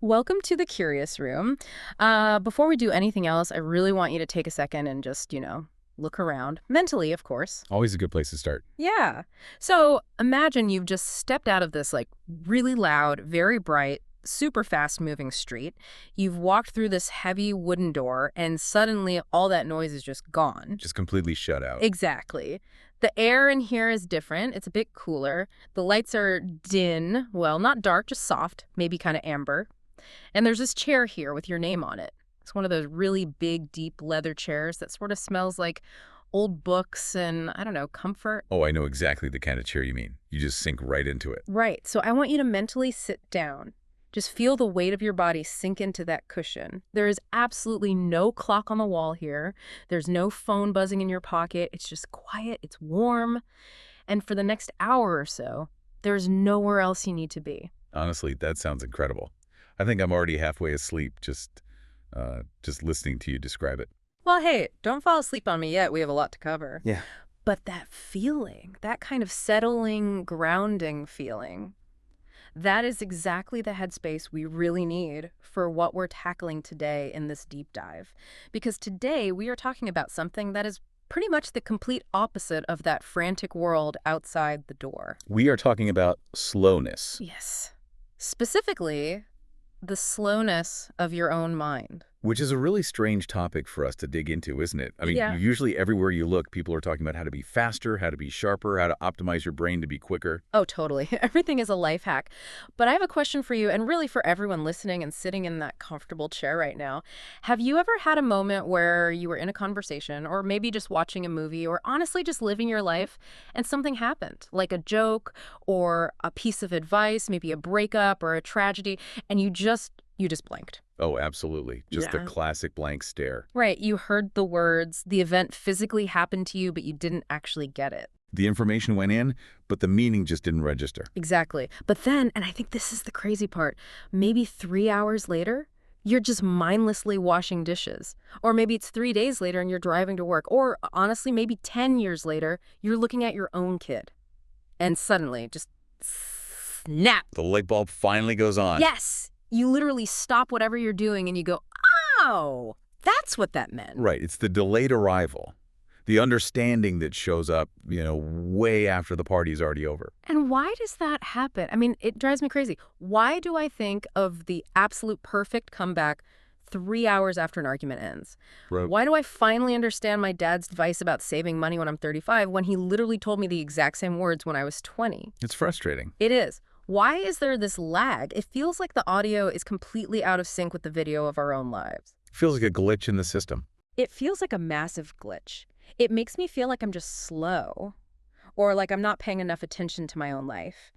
Welcome to the Curious Room. Before we do anything else, I really want you to take a second and just, look around. Mentally, of course. Always a good place to start. Yeah. So imagine you've just stepped out of this, really loud, very bright, super fast moving street. You've walked through this heavy wooden door, and suddenly all that noise is just gone. Just completely shut out. Exactly. The air in here is different. It's a bit cooler. The lights are dim. Well, not dark, just soft, maybe kind of amber. And there's this chair here with your name on it. It's one of those really big, deep leather chairs that sort of smells like old books and, I don't know, comfort. Oh, I know exactly the kind of chair you mean. You just sink right into it. Right. So I want you to mentally sit down. Just feel the weight of your body sink into that cushion. There is absolutely no clock on the wall here. There's no phone buzzing in your pocket. It's just quiet. It's warm. And for the next hour or so, there's nowhere else you need to be. Honestly, that sounds incredible. I think I'm already halfway asleep just listening to you describe it. Well, hey, don't fall asleep on me yet. We have a lot to cover. Yeah. But that feeling, that kind of settling, grounding feeling, that is exactly the headspace we really need for what we're tackling today in this deep dive. Because today we are talking about something that is pretty much the complete opposite of that frantic world outside the door. We are talking about slowness. Yes. Specifically, the slowness of your own mind. Which is a really strange topic for us to dig into, isn't it? I mean, Yeah. usually everywhere you look, people are talking about how to be faster, how to be sharper, how to optimize your brain to be quicker. Oh, totally. Everything is a life hack. But I have a question for you, and really for everyone listening and sitting in that comfortable chair right now. Have you ever had a moment where you were in a conversation, or maybe just watching a movie, or honestly just living your life, and something happened, like a joke, or a piece of advice, maybe a breakup, or a tragedy, and you just blanked? Oh, absolutely. Just the Yeah. classic blank stare. Right. You heard the words, the event physically happened to you, but you didn't actually get it. The information went in, but the meaning just didn't register. Exactly. But then, and I think this is the crazy part, maybe 3 hours later, you're just mindlessly washing dishes. Or maybe it's 3 days later and you're driving to work. Or honestly, maybe 10 years later, you're looking at your own kid. And suddenly, just snap. The light bulb finally goes on. Yes. You literally stop whatever you're doing and you go, oh, that's what that meant. Right. It's the delayed arrival, the understanding that shows up, way after the party's already over. And why does that happen? I mean, it drives me crazy. Why do I think of the absolute perfect comeback 3 hours after an argument ends? Right. Why do I finally understand my dad's advice about saving money when I'm 35 when he literally told me the exact same words when I was 20? It's frustrating. It is. Why is there this lag? It feels like the audio is completely out of sync with the video of our own lives. Feels like a glitch in the system. It feels like a massive glitch. It makes me feel like I'm just slow, or like I'm not paying enough attention to my own life.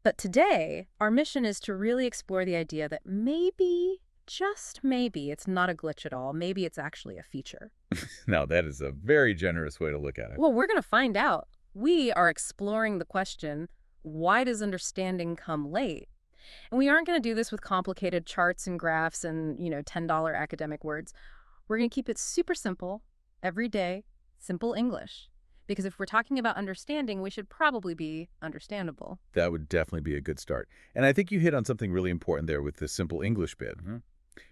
But today, our mission is to really explore the idea that maybe, just maybe, it's not a glitch at all. Maybe it's actually a feature. Now, that is a very generous way to look at it. Well, we're going to find out. We are exploring the question, why does understanding come late? And we aren't going to do this with complicated charts and graphs and, $10 academic words. We're going to keep it super simple, everyday, simple English. Because if we're talking about understanding, we should probably be understandable. That would definitely be a good start. And I think you hit on something really important there with the simple English bit.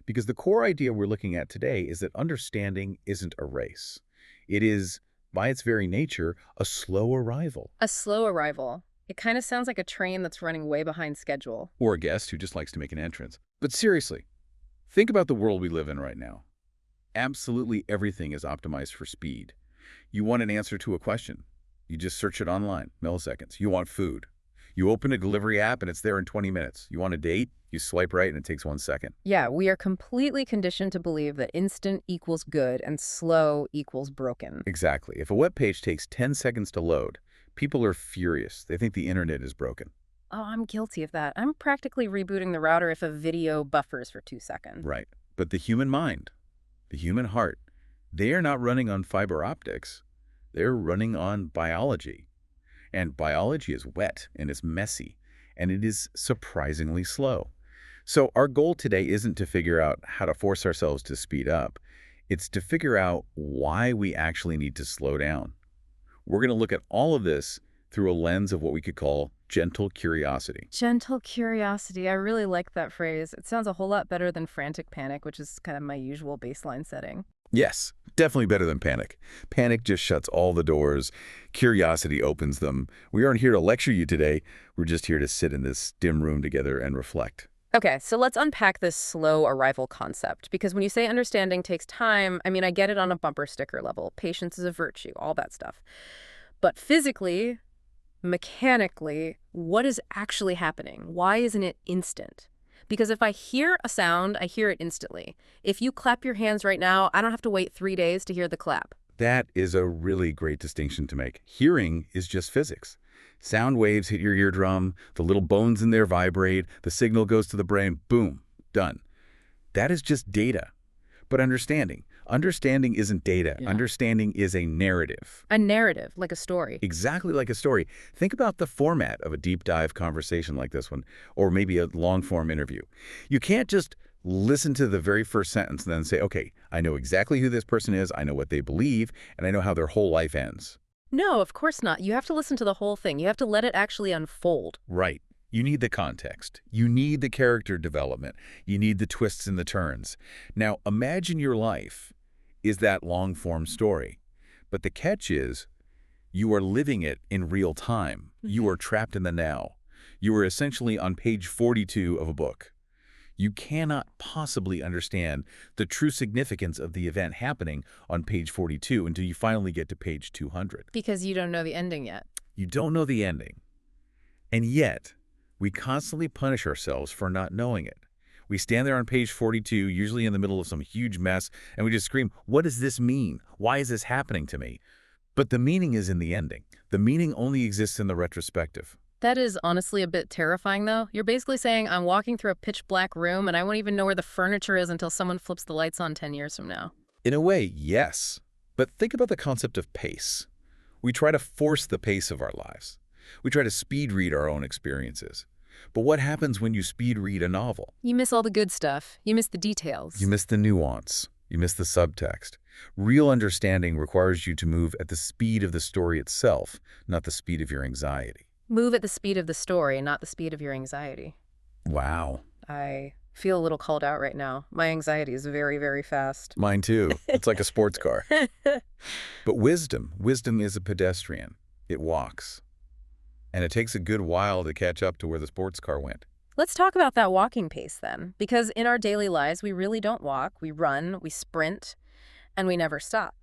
Because the core idea we're looking at today is that understanding isn't a race. It is, by its very nature, a slow arrival. A slow arrival. It kind of sounds like a train that's running way behind schedule. Or a guest who just likes to make an entrance. But seriously, think about the world we live in right now. Absolutely everything is optimized for speed. You want an answer to a question. You just search it online, milliseconds. You want food. You open a delivery app and it's there in 20 minutes. You want a date? You swipe right and it takes 1 second. Yeah, we are completely conditioned to believe that instant equals good and slow equals broken. Exactly. If a web page takes 10 seconds to load, people are furious. They think the internet is broken. Oh, I'm guilty of that. I'm practically rebooting the router if a video buffers for 2 seconds. Right. But the human mind, the human heart, they are not running on fiber optics. They're running on biology. And biology is wet and it's messy and it is surprisingly slow. So our goal today isn't to figure out how to force ourselves to speed up. It's to figure out why we actually need to slow down. We're going to look at all of this through a lens of what we could call gentle curiosity. Gentle curiosity. I really like that phrase. It sounds a whole lot better than frantic panic, which is kind of my usual baseline setting. Yes, definitely better than panic. Panic just shuts all the doors. Curiosity opens them. We aren't here to lecture you today. We're just here to sit in this dim room together and reflect. Okay, so let's unpack this slow arrival concept, because when you say understanding takes time, I mean, I get it on a bumper sticker level. Patience is a virtue, all that stuff. But physically, mechanically, what is actually happening? Why isn't it instant? Because if I hear a sound, I hear it instantly. If you clap your hands right now, I don't have to wait 3 days to hear the clap. That is a really great distinction to make. Hearing is just physics. Sound waves hit your eardrum, the little bones in there vibrate, the signal goes to the brain, boom, done. That is just data. But understanding isn't data. Yeah. Understanding is a narrative. A narrative, like a story. Exactly like a story. Think about the format of a deep dive conversation like this one, or maybe a long form interview. You can't just listen to the very first sentence and then say, okay, I know exactly who this person is, I know what they believe, and I know how their whole life ends. No, of course not. You have to listen to the whole thing. You have to let it actually unfold. Right. You need the context. You need the character development. You need the twists and the turns. Now, imagine your life is that long-form story. But the catch is, you are living it in real time. You are trapped in the now. You are essentially on page 42 of a book. You cannot possibly understand the true significance of the event happening on page 42 until you finally get to page 200. Because you don't know the ending yet. You don't know the ending. And yet, we constantly punish ourselves for not knowing it. We stand there on page 42, usually in the middle of some huge mess, and we just scream, what does this mean? Why is this happening to me? But the meaning is in the ending. The meaning only exists in the retrospective. That is honestly a bit terrifying, though. You're basically saying I'm walking through a pitch black room and I won't even know where the furniture is until someone flips the lights on 10 years from now. In a way, yes. But think about the concept of pace. We try to force the pace of our lives. We try to speed read our own experiences. But what happens when you speed read a novel? You miss all the good stuff. You miss the details. You miss the nuance. You miss the subtext. Real understanding requires you to move at the speed of the story itself, not the speed of your anxiety. Move at the speed of the story, not the speed of your anxiety. Wow. I feel a little called out right now. My anxiety is very, very fast. Mine too. It's like a sports car. But wisdom is a pedestrian. It walks. And it takes a good while to catch up to where the sports car went. Let's talk about that walking pace then, because in our daily lives, we really don't walk. We run, we sprint, and we never stop.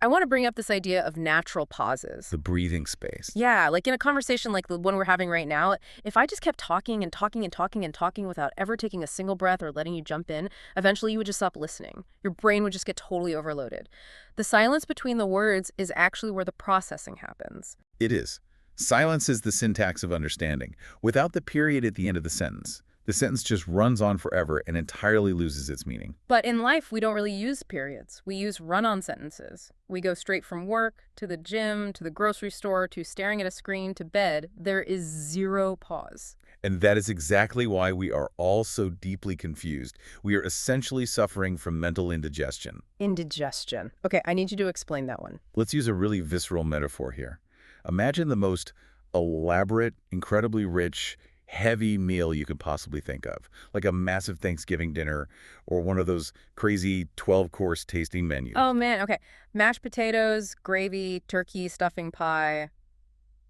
I want to bring up this idea of natural pauses. The breathing space. Yeah, like in a conversation like the one we're having right now, if I just kept talking and talking and talking and talking without ever taking a single breath or letting you jump in, eventually you would just stop listening. Your brain would just get totally overloaded. The silence between the words is actually where the processing happens. It is. Silence is the syntax of understanding. Without the period at the end of the sentence just runs on forever and entirely loses its meaning. But in life, we don't really use periods. We use run-on sentences. We go straight from work to the gym, to the grocery store, to staring at a screen, to bed. There is zero pause. And that is exactly why we are all so deeply confused. We are essentially suffering from mental indigestion. Indigestion. Okay, I need you to explain that one. Let's use a really visceral metaphor here. Imagine the most elaborate, incredibly rich, heavy meal you could possibly think of, like a massive Thanksgiving dinner or one of those crazy 12-course tasting menus. Oh, man, okay. Mashed potatoes, gravy, turkey, stuffing pie,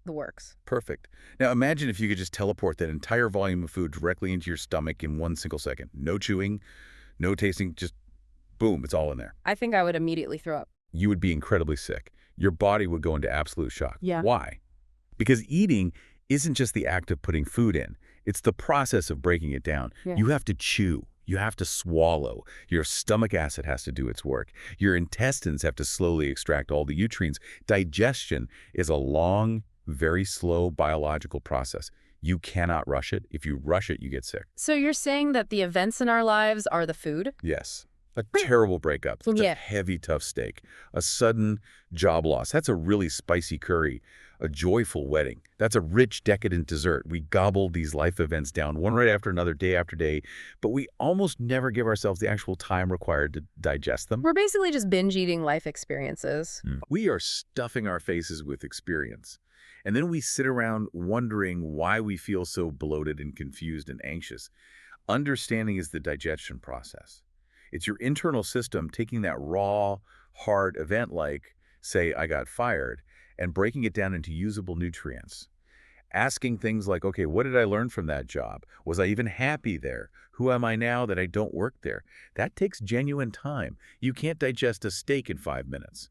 the works. Perfect. Now imagine if you could just teleport that entire volume of food directly into your stomach in 1 single second. No chewing, no tasting, just boom, it's all in there. I think I would immediately throw up. You would be incredibly sick. Your body would go into absolute shock. Yeah. Why? Because eating isn't just the act of putting food in. It's the process of breaking it down. Yeah. You have to chew. You have to swallow. Your stomach acid has to do its work. Your intestines have to slowly extract all the nutrients. Digestion is a long, very slow biological process. You cannot rush it. If you rush it, you get sick. So you're saying that the events in our lives are the food? Yes. A terrible breakup. That's a Yeah. heavy, tough steak. A sudden job loss. That's a really spicy curry. A joyful wedding. That's a rich, decadent dessert. We gobble these life events down one right after another, day after day, but we almost never give ourselves the actual time required to digest them. We're basically just binge eating life experiences. We are stuffing our faces with experience. And then we sit around wondering why we feel so bloated and confused and anxious. Understanding is the digestion process. It's your internal system taking that raw, hard event like, say, I got fired, and breaking it down into usable nutrients. Asking things like, okay, what did I learn from that job? Was I even happy there? Who am I now that I don't work there? That takes genuine time. You can't digest a steak in 5 minutes.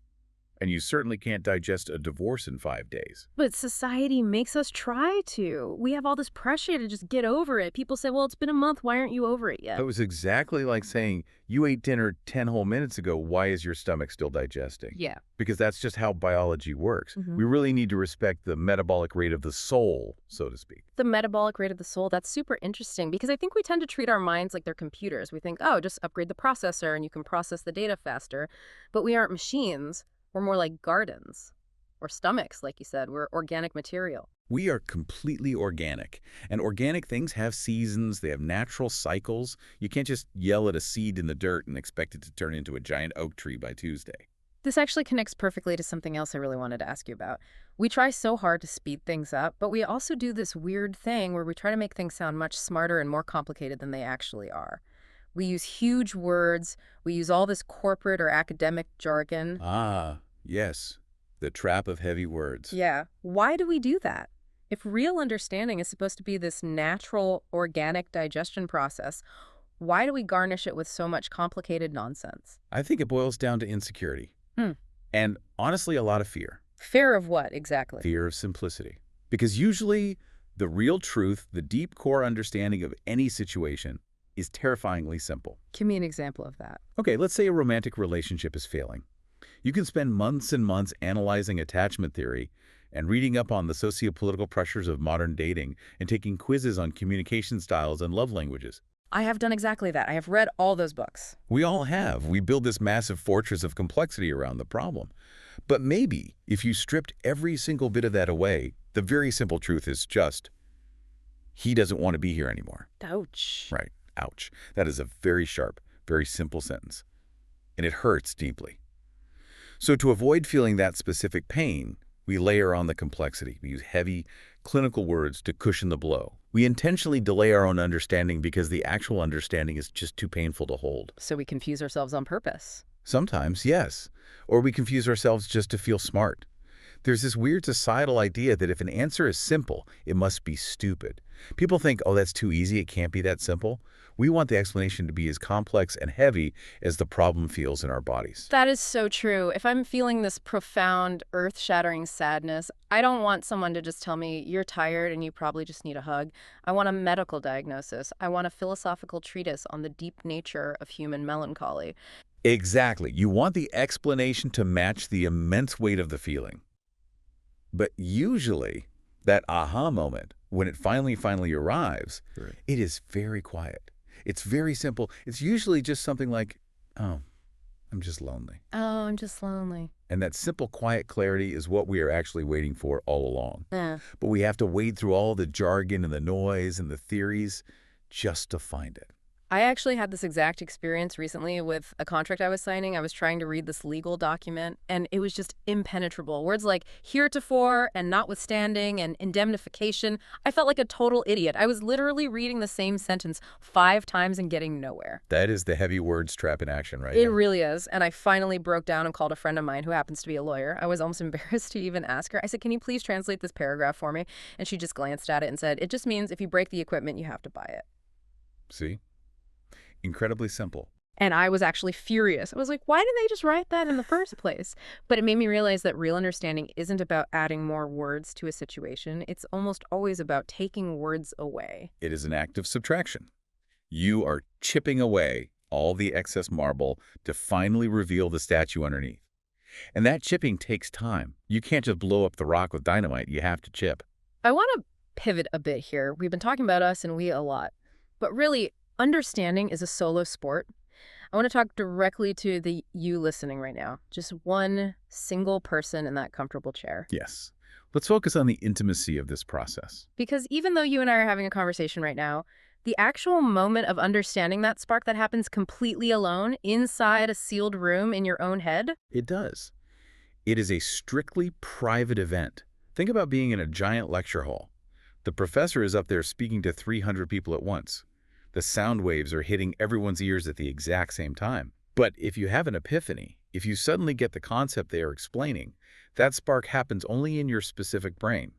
And you certainly can't digest a divorce in 5 days. But society makes us try to. We have all this pressure to just get over it. People say, well, it's been a month. Why aren't you over it It yet? was exactly like saying, you ate dinner 10 whole minutes ago, why is your stomach still digesting? Yeah. Because that's just how biology works. Mhm. We really need to respect the metabolic rate of the soul, so to speak. The metabolic rate of the soul, that's super interesting because I think we tend to treat our minds like they're computers. We think, oh, just upgrade the processor and you can process the data faster. But we aren't machines. We're more like gardens or stomachs, like you said. We're organic material. We are completely organic, and organic things have seasons, they have natural cycles. You can't just yell at a seed in the dirt and expect it to turn into a giant oak tree by Tuesday. This actually connects perfectly to something else I really wanted to ask you about. We try so hard to speed things up, but we also do this weird thing where we try to make things sound much smarter and more complicated than they actually are. We use huge words, we use all this corporate or academic jargon. Ah, yes, the trap of heavy words. Yeah. Why do we do that? If real understanding is supposed to be this natural, organic digestion process, why do we garnish it with so much complicated nonsense? I think it boils down to insecurity. Hmm. And honestly, a lot of fear. Fear of what, exactly? Fear of simplicity. Because usually, the real truth, the deep core understanding of any situation, is terrifyingly simple. Give me an example of that. Okay, let's say a romantic relationship is failing. You can spend months and months analyzing attachment theory and reading up on the sociopolitical pressures of modern dating and taking quizzes on communication styles and love languages. I have done exactly that. I have read all those books. We all have. We build this massive fortress of complexity around the problem. But maybe if you stripped every single bit of that away, the very simple truth is just, he doesn't want to be here anymore. Ouch. Right. Ouch. That is a very sharp, very simple sentence. And it hurts deeply. So to avoid feeling that specific pain, we layer on the complexity. We use heavy, clinical words to cushion the blow. We intentionally delay our own understanding because the actual understanding is just too painful to hold. So we confuse ourselves on purpose. Sometimes, yes. Or we confuse ourselves just to feel smart. There's this weird societal idea that if an answer is simple, it must be stupid. People think, oh, that's too easy, it can't be that simple. We want the explanation to be as complex and heavy as the problem feels in our bodies. That is so true. If I'm feeling this profound, earth-shattering sadness, I don't want someone to just tell me, you're tired and you probably just need a hug. I want a medical diagnosis. I want a philosophical treatise on the deep nature of human melancholy. Exactly. You want the explanation to match the immense weight of the feeling. But usually, that aha moment, when it finally arrives, Right. it is very quiet. It's very simple. It's usually just something like, oh, I'm just lonely. Oh, I'm just lonely. And that simple, quiet clarity is what we are actually waiting for all along. Yeah. But we have to wade through all the jargon and the noise and the theories just to find it. I actually had this exact experience recently with a contract I was signing. I was trying to read this legal document, and it was just impenetrable. Words like heretofore and notwithstanding and indemnification. I felt like a total idiot. I was literally reading the same sentence 5 times and getting nowhere. That is the heavy words trap in action right It there. really is. And I finally broke down and called a friend of mine who happens to be a lawyer. I was almost embarrassed to even ask her. I said, can you please translate this paragraph for me? And she just glanced at it and said, it just means if you break the equipment, you have to buy it. See? Incredibly simple. And I was actually furious. I was like, why didn't they just write that in the first place? But it made me realize that real understanding isn't about adding more words to a situation. It's almost always about taking words away. It is an act of subtraction. You are chipping away all the excess marble to finally reveal the statue underneath. And that chipping takes time. You can't just blow up the rock with dynamite. You have to chip. I want to pivot a bit here. We've been talking about us and we a lot. But really, understanding is a solo sport. I want to talk directly to the you listening right now. Just one single person in that comfortable chair. Yes. Let's focus on the intimacy of this process. Because even though you and I are having a conversation right now, the actual moment of understanding that spark that happens completely alone inside a sealed room in your own head. It does. It is a strictly private event. Think about being in a giant lecture hall. The professor is up there speaking to 300 people at once. The sound waves are hitting everyone's ears at the exact same time. But if you have an epiphany, if you suddenly get the concept they are explaining, that spark happens only in your specific brain.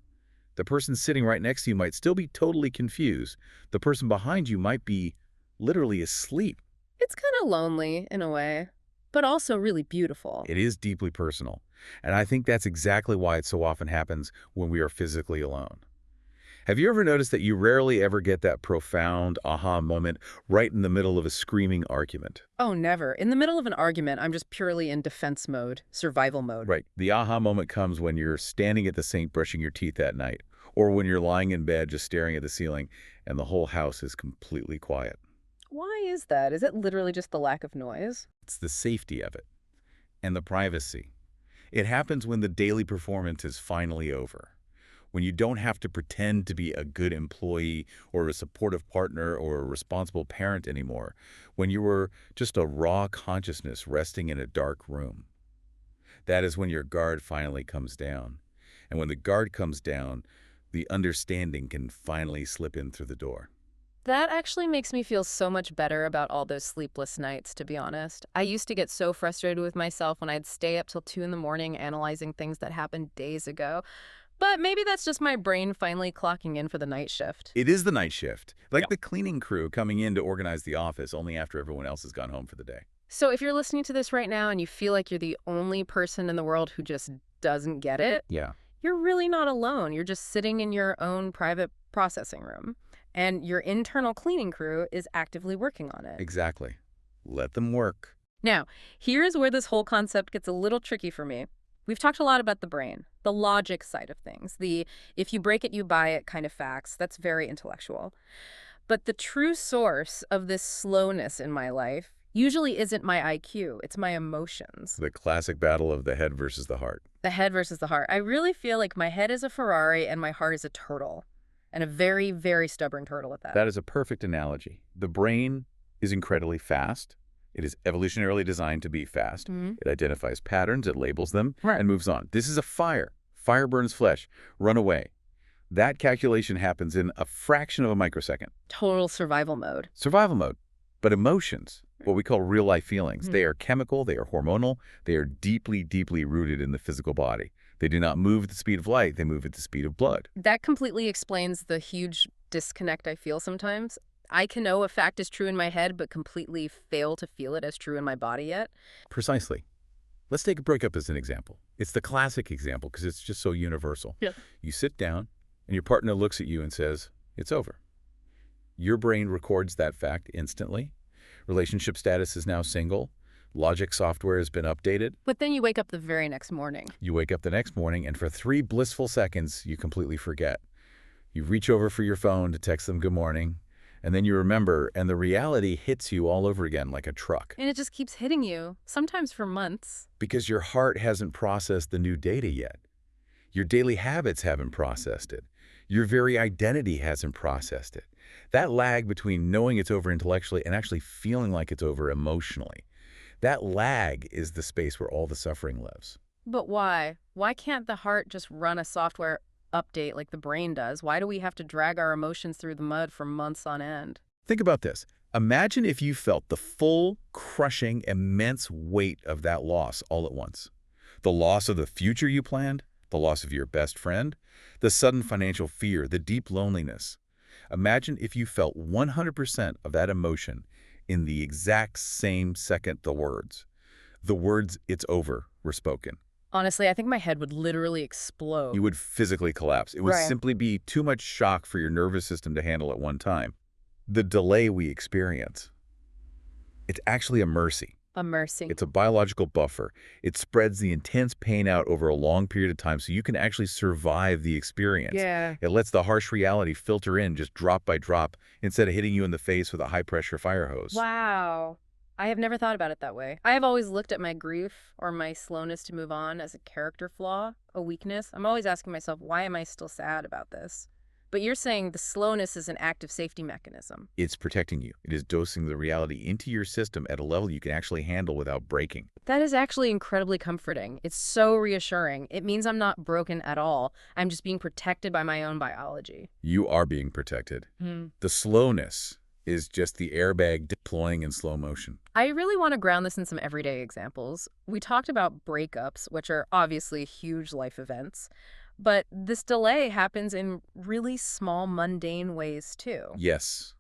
The person sitting right next to you might still be totally confused. The person behind you might be literally asleep. It's kind of lonely in a way, but also really beautiful. It is deeply personal. And I think that's exactly why it so often happens when we are physically alone. Have you ever noticed that you rarely ever get that profound aha moment right in the middle of a screaming argument? Oh, never. In the middle of an argument, I'm just purely in defense mode, survival mode. Right. The aha moment comes when you're standing at the sink brushing your teeth that night, or when you're lying in bed just staring at the ceiling and the whole house is completely quiet. Why is that? Is it literally just the lack of noise? It's the safety of it and the privacy. It happens when the daily performance is finally over, when you don't have to pretend to be a good employee or a supportive partner or a responsible parent anymore, when you were just a raw consciousness resting in a dark room. That is when your guard finally comes down. And when the guard comes down, the understanding can finally slip in through the door. That actually makes me feel so much better about all those sleepless nights, to be honest. I used to get so frustrated with myself when I'd stay up till 2 in the morning analyzing things that happened days ago. But maybe that's just my brain finally clocking in for the night shift. It is the night shift, like Yeah. the cleaning crew coming in to organize the office only after everyone else has gone home for the day. So if you're listening to this right now and you feel like you're the only person in the world who just doesn't get it, Yeah. you're really not alone. You're just sitting in your own private processing room, and your internal cleaning crew is actively working on it. Exactly. Let them work. Now, here's where this whole concept gets a little tricky for me. We've talked a lot about the brain, the logic side of things, the if you break it, you buy it kind of facts. That's very intellectual. But the true source of this slowness in my life usually isn't my IQ, it's my emotions. The classic battle of the head versus the heart. The head versus the heart. I really feel like my head is a Ferrari and my heart is a turtle. And a very, very stubborn turtle at that. That is a perfect analogy. The brain is incredibly fast. It is evolutionarily designed to be fast. Mhm. It identifies patterns, it labels them, Right. and moves on. This is a fire. Fire burns flesh. Run away. That calculation happens in a fraction of a microsecond. Total survival mode. Survival mode. But emotions, what we call real-life feelings, Mhm. they are chemical, they are hormonal, they are deeply, deeply rooted in the physical body. They do not move at the speed of light, they move at the speed of blood. That completely explains the huge disconnect I feel sometimes. I can know a fact is true in my head, but completely fail to feel it as true in my body yet. Precisely. Let's take a breakup as an example. It's the classic example because it's just so universal. Yeah. You sit down and your partner looks at you and says, it's over. Your brain records that fact instantly. Relationship status is now single. Logic software has been updated. But then you wake up the very next morning. You wake up the next morning and for 3 blissful seconds, you completely forget. You reach over for your phone to text them good morning, and then you remember, and the reality hits you all over again like a truck. And it just keeps hitting you, sometimes for months. Because your heart hasn't processed the new data yet. Your daily habits haven't processed it. Your very identity hasn't processed it. That lag between knowing it's over intellectually and actually feeling like it's over emotionally, that lag is the space where all the suffering lives. But why? Why can't the heart just run a software update like the brain does? Why do we have to drag our emotions through the mud for months on end? Think about this. Imagine if you felt the full, crushing, immense weight of that loss all at once. The loss of the future you planned, the loss of your best friend, the sudden financial fear, the deep loneliness. Imagine if you felt 100% of that emotion in the exact same second the words, "it's over," were spoken. Honestly, I think my head would literally explode. You would physically collapse. It would Right. simply be too much shock for your nervous system to handle at one time. The delay we experience, it's actually a mercy. A mercy. It's a biological buffer. It spreads the intense pain out over a long period of time so you can actually survive the experience. Yeah. It lets the harsh reality filter in just drop by drop instead of hitting you in the face with a high-pressure fire hose. Wow. I have never thought about it that way. I have always looked at my grief or my slowness to move on as a character flaw, a weakness. I'm always asking myself, why am I still sad about this? But you're saying the slowness is an active safety mechanism. It's protecting you. It is dosing the reality into your system at a level you can actually handle without breaking. That is actually incredibly comforting. It's so reassuring. It means I'm not broken at all. I'm just being protected by my own biology. You are being protected. Hmm. The slowness is just the airbag deploying in slow motion. I really want to ground this in some everyday examples. We talked about breakups, which are obviously huge life events, but this delay happens in really small, mundane ways too. Yes,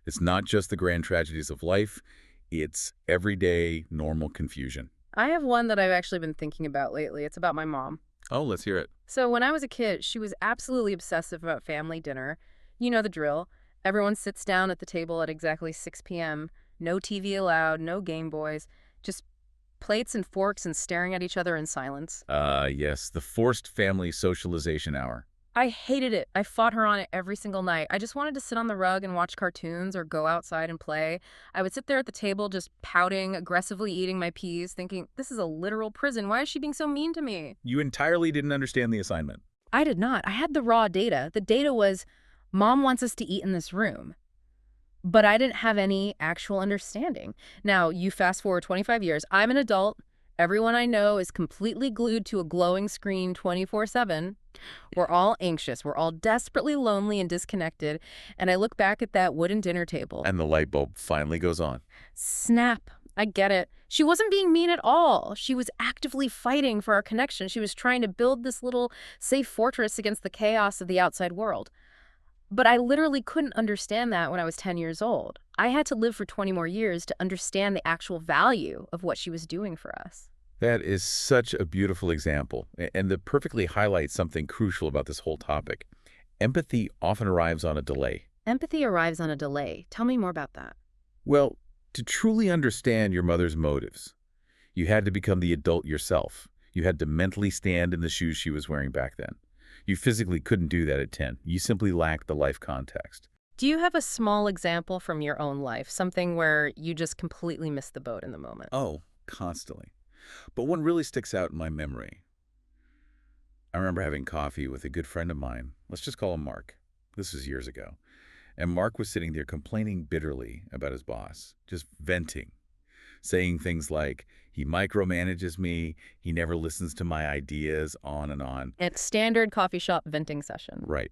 it's not just the grand tragedies of life, it's everyday, normal confusion. I have one that I've actually been thinking about lately. It's about my mom. Oh, let's hear it. So when I was a kid, she was absolutely obsessive about family dinner. You know the drill. Everyone sits down at the table at exactly 6 p.m. No TV allowed, no Game Boys, just plates and forks and staring at each other in silence. Yes, the forced family socialization hour. I hated it. I fought her on it every single night. I just wanted to sit on the rug and watch cartoons or go outside and play. I would sit there at the table just pouting, aggressively eating my peas, thinking, this is a literal prison. Why is she being so mean to me? You entirely didn't understand the assignment. I did not. I had the raw data. The data was, Mom wants us to eat in this room. But I didn't have any actual understanding. Now, you fast forward 25 years. I'm an adult. Everyone I know is completely glued to a glowing screen 24/7. We're all anxious. We're all desperately lonely and disconnected. And I look back at that wooden dinner table. And the light bulb finally goes on. Snap. I get it. She wasn't being mean at all. She was actively fighting for our connection. She was trying to build this little safe fortress against the chaos of the outside world. But I literally couldn't understand that when I was 10 years old. I had to live for 20 more years to understand the actual value of what she was doing for us. That is such a beautiful example, and that perfectly highlights something crucial about this whole topic. Empathy often arrives on a delay. Empathy arrives on a delay. Tell me more about that. Well, to truly understand your mother's motives, you had to become the adult yourself. You had to mentally stand in the shoes she was wearing back then. You physically couldn't do that at 10. You simply lacked the life context. Do you have a small example from your own life, something where you just completely missed the boat in the moment? Oh, constantly. But one really sticks out in my memory. I remember having coffee with a good friend of mine. Let's just call him Mark. This was years ago. And Mark was sitting there complaining bitterly about his boss, just venting, saying things like, he micromanages me, he never listens to my ideas, on and on. It's standard coffee shop venting session. Right.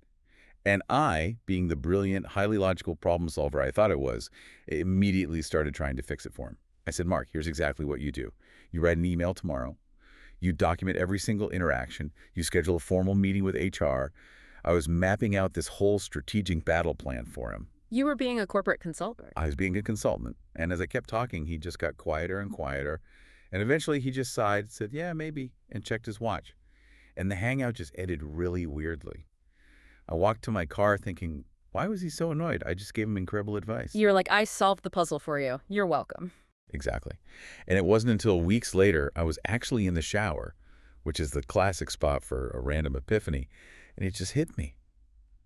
And I, being the brilliant, highly logical problem solver I thought I was, immediately started trying to fix it for him. I said, Mark, here's exactly what you do. You write an email tomorrow. You document every single interaction. You schedule a formal meeting with HR. I was mapping out this whole strategic battle plan for him. You were being a corporate consultant. I was being a consultant. And as I kept talking, he just got quieter and quieter. And eventually he just sighed, said, yeah, maybe, and checked his watch. And the hangout just ended really weirdly. I walked to my car thinking, why was he so annoyed? I just gave him incredible advice. You're like, I solved the puzzle for you. You're welcome. Exactly. And it wasn't until weeks later I was actually in the shower, which is the classic spot for a random epiphany, and it just hit me.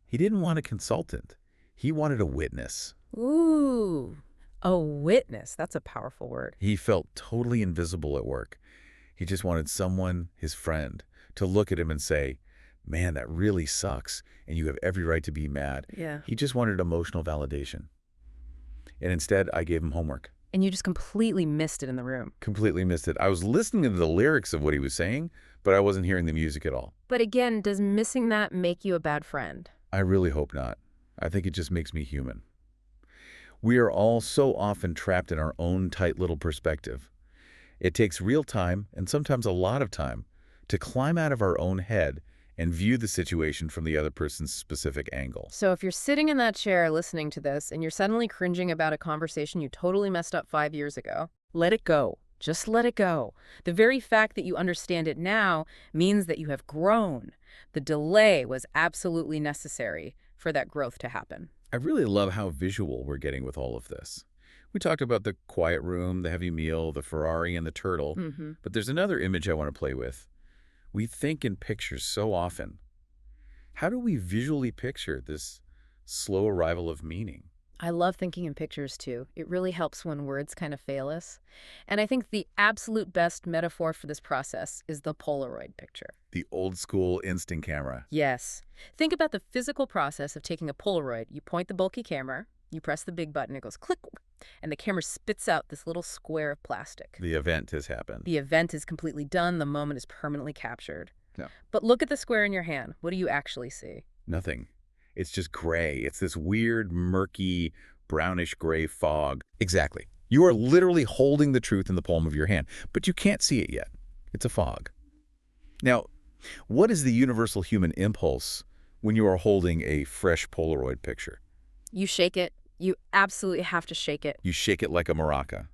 He didn't want a consultant. He wanted a witness. Ooh, a witness. That's a powerful word. He felt totally invisible at work. He just wanted someone, his friend, to look at him and say, man, that really sucks, and you have every right to be mad. Yeah. He just wanted emotional validation. And instead, I gave him homework. And you just completely missed it in the room. Completely missed it. I was listening to the lyrics of what he was saying, but I wasn't hearing the music at all. But again, does missing that make you a bad friend? I really hope not. I think it just makes me human. We are all so often trapped in our own tight little perspective. It takes real time, and sometimes a lot of time, to climb out of our own head and view the situation from the other person's specific angle. So if you're sitting in that chair listening to this and you're suddenly cringing about a conversation you totally messed up 5 years ago, let it go. Just let it go. The very fact that you understand it now means that you have grown. The delay was absolutely necessary for that growth to happen. I really love how visual we're getting with all of this. We talked about the quiet room, the heavy meal, the Ferrari, and the turtle, but there's another image I want to play with. We think in pictures so often. How do we visually picture this slow arrival of meaning? I love thinking in pictures too. It really helps when words kind of fail us. And I think the absolute best metaphor for this process is the Polaroid picture. The old school instant camera. Yes. Think about the physical process of taking a Polaroid. You point the bulky camera, you press the big button, it goes click, and the camera spits out this little square of plastic. The event has happened. The event is completely done, the moment is permanently captured. No. But look at the square in your hand. What do you actually see? Nothing. It's just gray. It's this weird, murky, brownish gray fog. Exactly. You are literally holding the truth in the palm of your hand, but you can't see it yet. It's a fog. Now, what is the universal human impulse when you are holding a fresh Polaroid picture? You shake it. You absolutely have to shake it. You shake it like a maraca.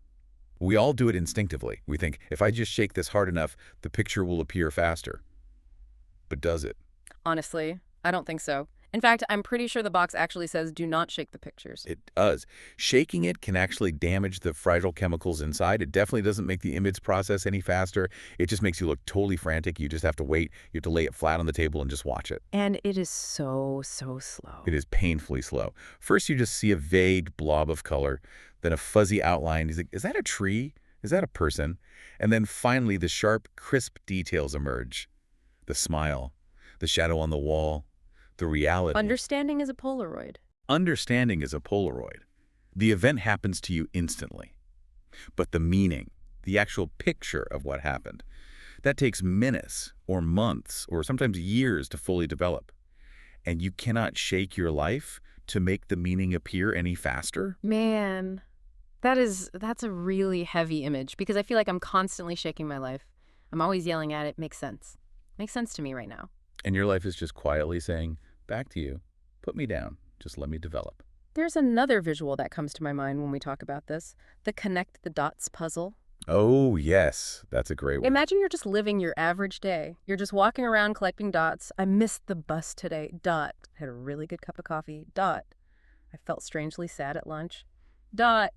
We all do it instinctively. We think, if I just shake this hard enough, the picture will appear faster. But does it? Honestly, I don't think so. In fact, I'm pretty sure the box actually says do not shake the pictures. It does. Shaking it can actually damage the fragile chemicals inside. It definitely doesn't make the image process any faster. It just makes you look totally frantic. You just have to wait. You have to lay it flat on the table and just watch it. And it is so slow. It is painfully slow. First, you just see a vague blob of color, then a fuzzy outline. He's like, is that a tree? Is that a person? And then finally, the sharp, crisp details emerge. The smile, the shadow on the wall, the reality. Understanding is a Polaroid. Understanding is a Polaroid. The event happens to you instantly. But the meaning, the actual picture of what happened, that takes minutes or months or sometimes years to fully develop. And you cannot shake your life to make the meaning appear any faster? Man, that's a really heavy image because I feel like I'm constantly shaking my life. I'm always yelling at it. Makes sense. Makes sense to me right now. And your life is just quietly saying, back to you, put me down, just let me develop. There's another visual that comes to my mind when we talk about this, the connect the dots puzzle. Oh, yes, that's a great one. Imagine you're just living your average day. You're just walking around collecting dots. I missed the bus today. Dot. Had a really good cup of coffee. Dot. I felt strangely sad at lunch. Dot.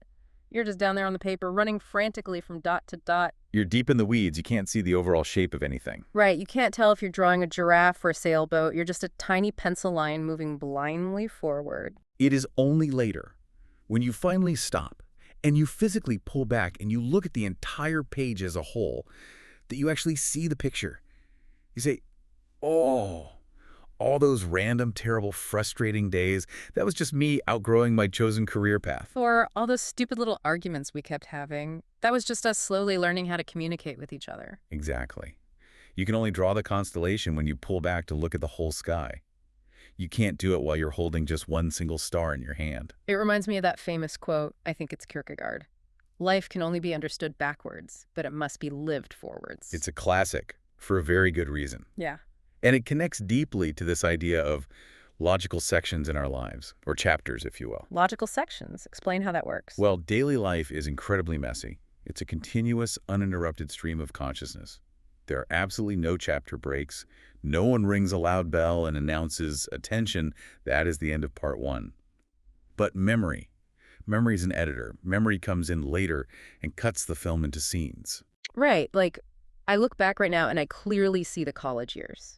You're just down there on the paper, running frantically from dot to dot. You're deep in the weeds. You can't see the overall shape of anything. Right, you can't tell if you're drawing a giraffe or a sailboat. You're just a tiny pencil line moving blindly forward. It is only later, when you finally stop and you physically pull back and you look at the entire page as a whole, that you actually see the picture. You say, oh, all those random, terrible, frustrating days, that was just me outgrowing my chosen career path. Or all those stupid little arguments we kept having. That was just us slowly learning how to communicate with each other. Exactly. You can only draw the constellation when you pull back to look at the whole sky. You can't do it while you're holding just one single star in your hand. It reminds me of that famous quote, I think it's Kierkegaard. Life can only be understood backwards, but it must be lived forwards. It's a classic, for a very good reason. Yeah. And it connects deeply to this idea of logical sections in our lives, or chapters, if you will. Logical sections. Explain how that works. Well, daily life is incredibly messy. It's a continuous, uninterrupted stream of consciousness. There are absolutely no chapter breaks. No one rings a loud bell and announces, attention, that is the end of part one. But memory is an editor. Memory comes in later and cuts the film into scenes. Right. Like, I look back right now and I clearly see the college years.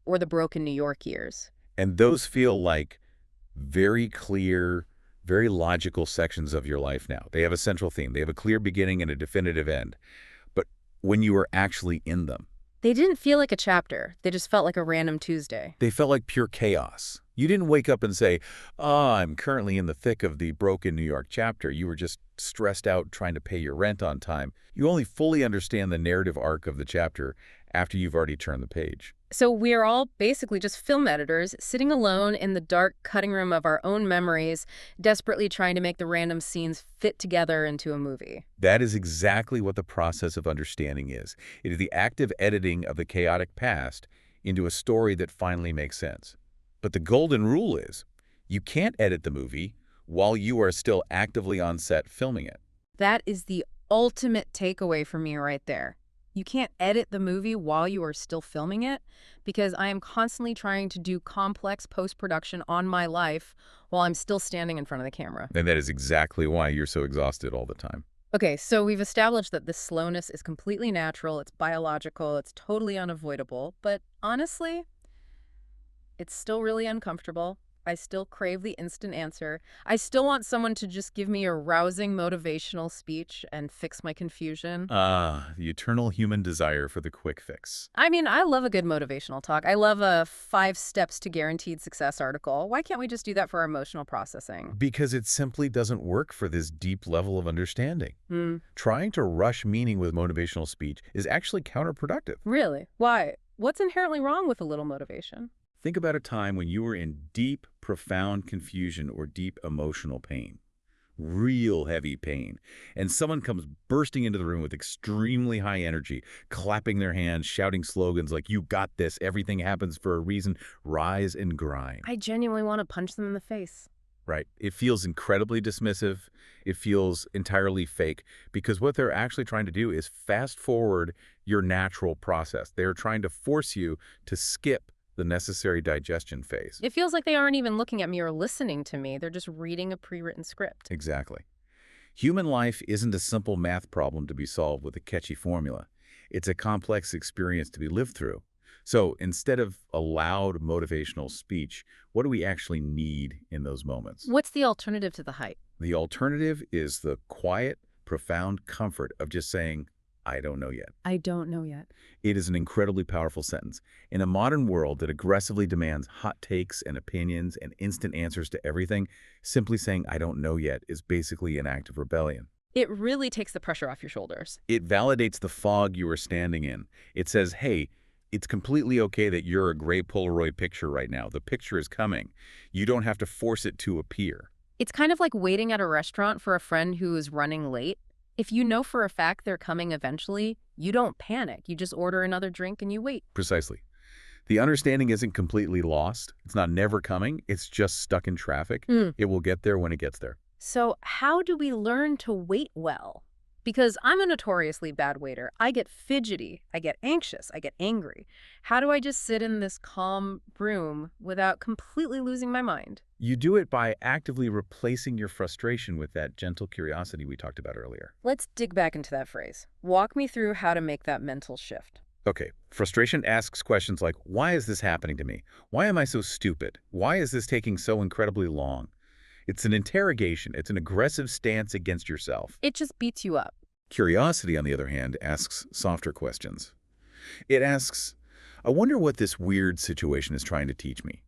Or the broken New York years. And those feel like very clear, very logical sections of your life now. They have a central theme. They have a clear beginning and a definitive end. But when you are actually in them, They didn't feel like a chapter. They just felt like a random Tuesday. they felt like pure chaos. You didn't wake up and say, oh, I'm currently in the thick of the broken New York chapter. You were just stressed out trying to pay your rent on time. You only fully understand the narrative arc of the chapter after you've already turned the page. So we are all basically just film editors sitting alone in the dark cutting room of our own memories, desperately trying to make the random scenes fit together into a movie. That is exactly what the process of understanding is. It is the active editing of the chaotic past into a story that finally makes sense. But the golden rule is, you can't edit the movie while you are still actively on set filming it. That is the ultimate takeaway for me right there. You can't edit the movie while you are still filming it because I am constantly trying to do complex post-production on my life while I'm still standing in front of the camera. And that is exactly why you're so exhausted all the time. Okay, so we've established that this slowness is completely natural, it's biological, it's totally unavoidable, but honestly, it's still really uncomfortable. I still crave the instant answer. I still want someone to just give me a rousing motivational speech and fix my confusion. Ah, the eternal human desire for the quick fix. I mean, I love a good motivational talk. I love a 5 steps to guaranteed success article. Why can't we just do that for our emotional processing? Because it simply doesn't work for this deep level of understanding. Hmm. Trying to rush meaning with motivational speech is actually counterproductive. Really? Why? What's inherently wrong with a little motivation? Think about a time when you were in deep, profound confusion or deep emotional pain. Real heavy pain. And someone comes bursting into the room with extremely high energy, clapping their hands, shouting slogans like, "You got this, everything happens for a reason, rise and grind." I genuinely want to punch them in the face. Right. It feels incredibly dismissive. It feels entirely fake because what they're actually trying to do is fast forward your natural process. They're trying to force you to skip the necessary digestion phase. It feels like they aren't even looking at me or listening to me. They're just reading a pre-written script. Exactly. Human life isn't a simple math problem to be solved with a catchy formula. It's a complex experience to be lived through. So instead of a loud motivational speech, what do we actually need in those moments? What's the alternative to the hype? The alternative is the quiet, profound comfort of just saying, "I don't know yet." I don't know yet. It is an incredibly powerful sentence. In a modern world that aggressively demands hot takes and opinions and instant answers to everything, simply saying, "I don't know yet" is basically an act of rebellion. It really takes the pressure off your shoulders. It validates the fog you are standing in. It says, hey, it's completely okay that you're a gray Polaroid picture right now. The picture is coming. You don't have to force it to appear. It's kind of like waiting at a restaurant for a friend who is running late. If you know for a fact they're coming eventually, you don't panic. You just order another drink and you wait. Precisely. The understanding isn't completely lost. It's not never coming. It's just stuck in traffic. It will get there when it gets there. So how do we learn to wait well? Because I'm a notoriously bad waiter. I get fidgety, I get anxious, I get angry. How do I just sit in this calm room without completely losing my mind? You do it by actively replacing your frustration with that gentle curiosity we talked about earlier. Let's dig back into that phrase. Walk me through how to make that mental shift. Okay, frustration asks questions like, why is this happening to me? Why am I so stupid? Why is this taking so incredibly long? It's an interrogation. It's an aggressive stance against yourself. It just beats you up. Curiosity, on the other hand, asks softer questions. It asks, I wonder what this weird situation is trying to teach me.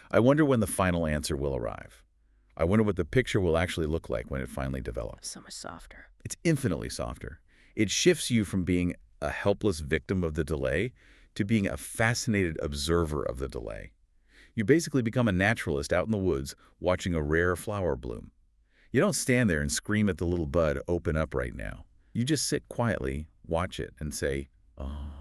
I wonder when the final answer will arrive. I wonder what the picture will actually look like when it finally develops. So much softer. It's infinitely softer. It shifts you from being a helpless victim of the delay to being a fascinated observer of the delay. You basically become a naturalist out in the woods watching a rare flower bloom. You don't stand there and scream at the little bud, "Open up right now." You just sit quietly, watch it, and say, "Oh,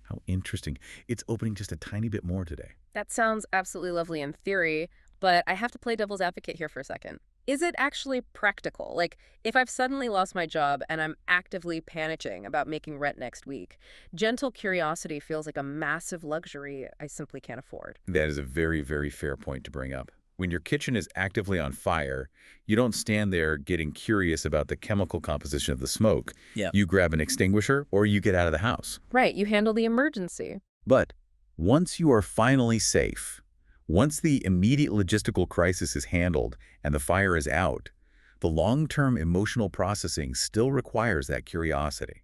how interesting. It's opening just a tiny bit more today." That sounds absolutely lovely in theory, but I have to play devil's advocate here for a second. Is it actually practical? Like, if I've suddenly lost my job and I'm actively panicking about making rent next week, gentle curiosity feels like a massive luxury I simply can't afford. That is a very, very fair point to bring up. When your kitchen is actively on fire, you don't stand there getting curious about the chemical composition of the smoke. Yeah. You grab an extinguisher or you get out of the house. Right, you handle the emergency. But once you are finally safe, once the immediate logistical crisis is handled and the fire is out, the long-term emotional processing still requires that curiosity.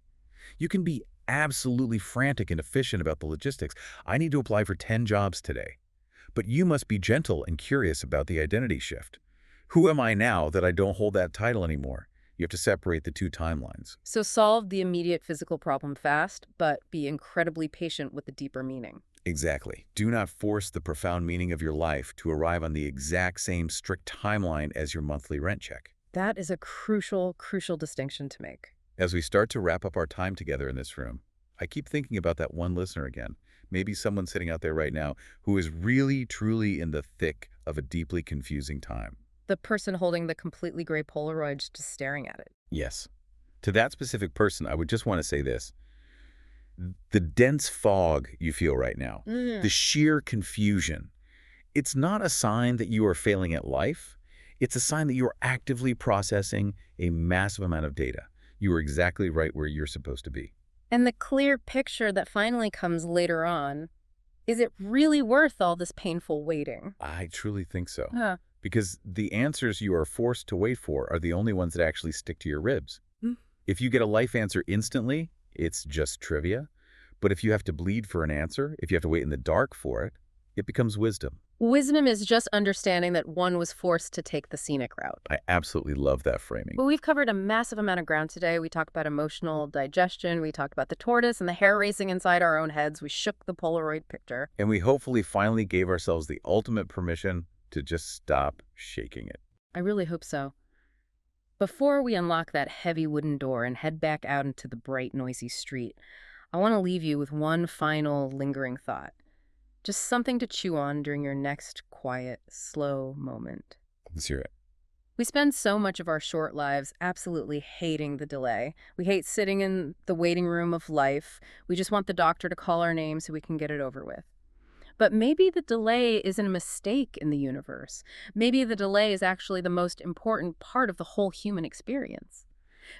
You can be absolutely frantic and efficient about the logistics. I need to apply for 10 jobs today. But you must be gentle and curious about the identity shift. Who am I now that I don't hold that title anymore? You have to separate the two timelines. So solve the immediate physical problem fast, but be incredibly patient with the deeper meaning. Exactly. Do not force the profound meaning of your life to arrive on the exact same strict timeline as your monthly rent check. That is a crucial, crucial distinction to make. As we start to wrap up our time together in this room, I keep thinking about that one listener again. Maybe someone sitting out there right now who is really, truly in the thick of a deeply confusing time. The person holding the completely gray Polaroid just staring at it. Yes. To that specific person, I would just want to say this. The dense fog you feel right now, the sheer confusion, it's not a sign that you are failing at life. It's a sign that you are actively processing a massive amount of data. You are exactly right where you're supposed to be. And the clear picture that finally comes later on, Is it really worth all this painful waiting? I truly think so. Huh. Because the answers you are forced to wait for are the only ones that actually stick to your ribs. Mm. If you get a life answer instantly, it's just trivia. But if you have to bleed for an answer, if you have to wait in the dark for it, it becomes wisdom. Wisdom is just understanding that one was forced to take the scenic route. I absolutely love that framing. Well, we've covered a massive amount of ground today. We talked about emotional digestion. We talked about the tortoise and the hair racing inside our own heads. We shook the Polaroid picture. And we hopefully finally gave ourselves the ultimate permission to just stop shaking it. I really hope so. Before we unlock that heavy wooden door and head back out into the bright, noisy street, I want to leave you with one final lingering thought. Just something to chew on during your next quiet, slow moment. Let's hear it. We spend so much of our short lives absolutely hating the delay. We hate sitting in the waiting room of life. We just want the doctor to call our name so we can get it over with. But maybe the delay isn't a mistake in the universe. Maybe the delay is actually the most important part of the whole human experience.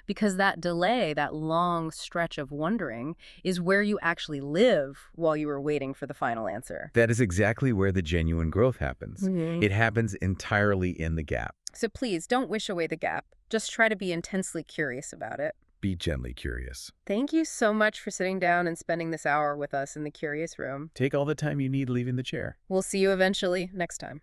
Because that delay, that long stretch of wondering, is where you actually live while you are waiting for the final answer. That is exactly where the genuine growth happens. Mhm. It happens entirely in the gap. So please don't wish away the gap. Just try to be intensely curious about it. Be gently curious. Thank you so much for sitting down and spending this hour with us in the Curious Room. Take all the time you need leaving the chair. We'll see you eventually next time.